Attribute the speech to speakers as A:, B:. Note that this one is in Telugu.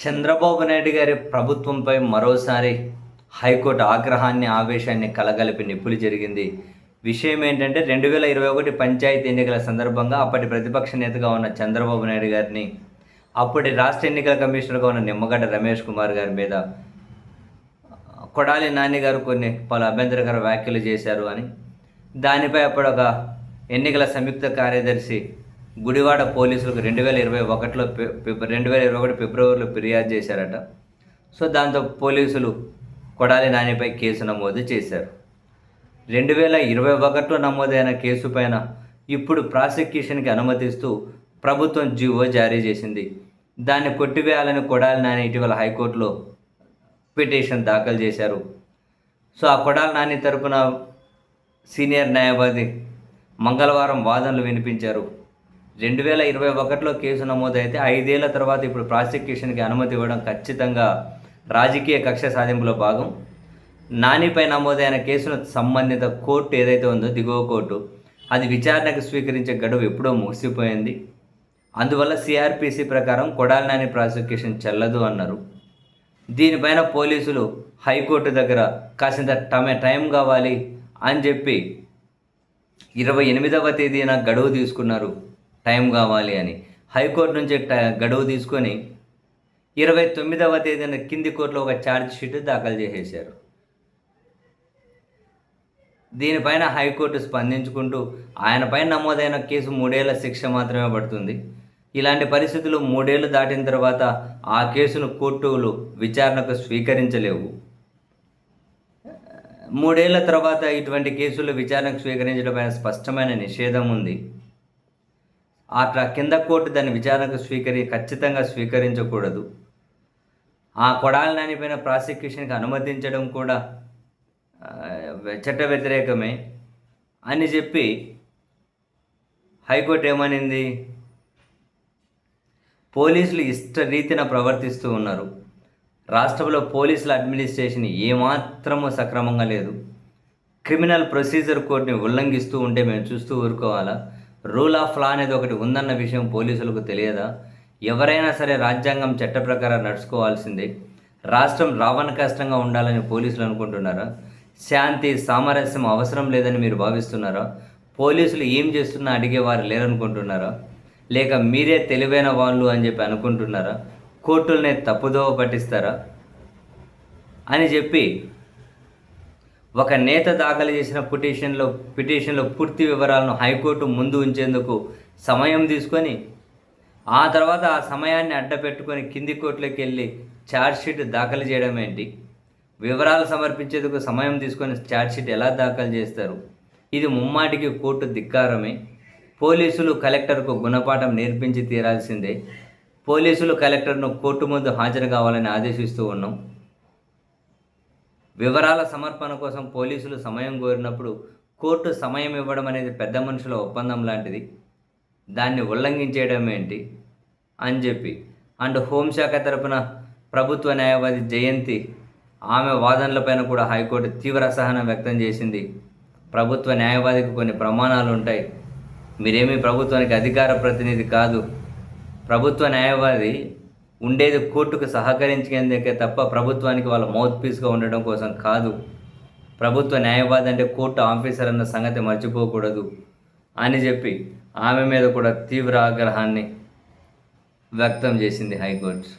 A: చంద్రబాబు నాయుడు గారి ప్రభుత్వంపై మరోసారి హైకోర్టు ఆగ్రహాన్ని, ఆవేశాన్ని కలగలిపి నిప్పులు జరిగింది. విషయం ఏంటంటే 2021 పంచాయతీ ఎన్నికల సందర్భంగా అప్పటి ప్రతిపక్ష నేతగా ఉన్న చంద్రబాబు నాయుడు గారిని, అప్పటి రాష్ట్ర ఎన్నికల కమిషనర్గా ఉన్న నిమ్మగడ్డ రమేష్ కుమార్ గారి మీద కొడాలి నాని గారు పలు అభ్యంతరకర వ్యాఖ్యలు చేశారు అని, దానిపై అప్పుడు ఒక ఎన్నికల సంయుక్త కార్యదర్శి గుడివాడ పోలీసులకు 2021 ఫిబ్రవరిలో ఫిర్యాదు చేశారట. సో దాంతో పోలీసులు కొడాలి నానిపై కేసు నమోదు చేశారు. 2021లో నమోదైన కేసు పైన ఇప్పుడు ప్రాసిక్యూషన్కి అనుమతిస్తూ ప్రభుత్వం జీవో జారీ చేసింది. దాన్ని కొట్టివేయాలని కొడాలి నాని ఇటీవల హైకోర్టులో పిటిషన్ దాఖలు చేశారు. సో ఆ కొడాలి నాని తరపున సీనియర్ న్యాయవాది మంగళవారం వాదనలు వినిపించారు. 2021లో కేసు నమోదైతే 5 ఏళ్ల తర్వాత ఇప్పుడు ప్రాసిక్యూషన్కి అనుమతి ఇవ్వడం ఖచ్చితంగా రాజకీయ కక్ష సాధింపులో భాగం. నానిపై నమోదైన కేసును సంబంధిత కోర్టు ఏదైతే ఉందో దిగువ కోర్టు, అది విచారణకు స్వీకరించే గడువు ఎప్పుడో ముగిసిపోయింది. అందువల్ల సిఆర్పిసి ప్రకారం కొడాలి నాని ప్రాసిక్యూషన్ చెల్లదు అన్నారు. దీనిపైన పోలీసులు హైకోర్టు దగ్గర కాసింత టైం కావాలి అని చెప్పి 28వ తేదీన గడువు తీసుకున్నారు. టైం కావాలి అని హైకోర్టు నుంచి గడువు తీసుకొని 29వ తేదీన కింది కోర్టులో ఒక ఛార్జ్ షీట్ దాఖలు చేసేశారు. దీనిపైన హైకోర్టు స్పందించుకుంటూ ఆయన పైన నమోదైన కేసు 3 ఏళ్ల శిక్ష మాత్రమే పడుతుంది. ఇలాంటి పరిస్థితులు 3 ఏళ్లు దాటిన తర్వాత ఆ కేసును కోర్టులు విచారణకు స్వీకరించలేవు. 3 ఏళ్ల తర్వాత ఇటువంటి కేసులు విచారణకు స్వీకరించడం స్పష్టమైన నిషేధం ఉంది. అట్లా కింద కోర్టు దాన్ని విచారణకు ఖచ్చితంగా స్వీకరించకూడదు. ఆ కొడాలి నాని పైన ప్రాసిక్యూషన్కి అనుమతించడం కూడా చట్ట వ్యతిరేకమే అని చెప్పి హైకోర్టు ఏమనింది, పోలీసులు ఇష్టరీతిన ప్రవర్తిస్తూ ఉన్నారు. రాష్ట్రంలో పోలీసుల అడ్మినిస్ట్రేషన్ ఏమాత్రము సక్రమంగా లేదు. క్రిమినల్ ప్రొసీజర్ కోడ్ని ఉల్లంఘిస్తూ ఉంటే మేము చూస్తూ ఊరుకోవాలా? రూల్ ఆఫ్ లా అనేది ఒకటి ఉందన్న విషయం పోలీసులకు తెలియదా? ఎవరైనా సరే రాజ్యాంగం చట్ట ప్రకారం నడుచుకోవాల్సిందే. రాష్ట్రం రావణ కష్టంగా ఉండాలని పోలీసులు అనుకుంటున్నారా? శాంతి సామరస్యం అవసరం లేదని మీరు భావిస్తున్నారా? పోలీసులు ఏం చేస్తున్నా అడిగేవారు లేరనుకుంటున్నారా? లేక మీరే తెలివైన వాళ్ళు అని చెప్పి అనుకుంటున్నారా? కోర్టులనే తప్పుదోవ పట్టిస్తారా అని చెప్పి ఒక నేత దాఖలు చేసిన పిటిషన్లో పూర్తి వివరాలను హైకోర్టు ముందు ఉంచేందుకు సమయం తీసుకొని, ఆ తర్వాత ఆ సమయాన్ని అడ్డపెట్టుకొని కింది కోర్టులోకి వెళ్ళి ఛార్జ్షీట్ దాఖలు చేయడం ఏంటి? వివరాలు సమర్పించేందుకు సమయం తీసుకొని ఛార్జ్షీట్ ఎలా దాఖలు చేస్తారు? ఇది ముమ్మాటికి కోర్టు ధిక్కారమే. పోలీసులు కలెక్టర్కు గుణపాఠం నేర్పించి తీరాల్సిందే. పోలీసులు కలెక్టర్ను కోర్టు ముందు హాజరు కావాలని ఆదేశిస్తూ ఉన్నాం. వివరాల సమర్పణ కోసం పోలీసులు సమయం కోరినప్పుడు కోర్టు సమయం ఇవ్వడం అనేది పెద్ద మనుషుల ఒప్పందం లాంటిది. దాన్ని ఉల్లంఘించేయడం ఏంటి అని చెప్పి అండ్ హోంశాఖ తరపున ప్రభుత్వ న్యాయవాది జయంతి, ఆమె వాదనలపైన కూడా హైకోర్టు తీవ్ర అసహనం వ్యక్తం చేసింది. ప్రభుత్వ న్యాయవాదికి కొన్ని ప్రమాణాలు ఉంటాయి. మీరేమీ ప్రభుత్వానికి అధికార ప్రతినిధి కాదు. ప్రభుత్వ న్యాయవాది ఉండేది కోర్టుకు సహకరించేందుకే తప్ప ప్రభుత్వానికి వాళ్ళ మౌత్ పీస్గా ఉండడం కోసం కాదు. ప్రభుత్వ న్యాయవాది అంటే కోర్టు ఆఫీసర్ అన్న సంగతి మర్చిపోకూడదు అని చెప్పి ఆమె మీద కూడా తీవ్ర ఆగ్రహాన్ని వ్యక్తం చేసింది హైకోర్టు.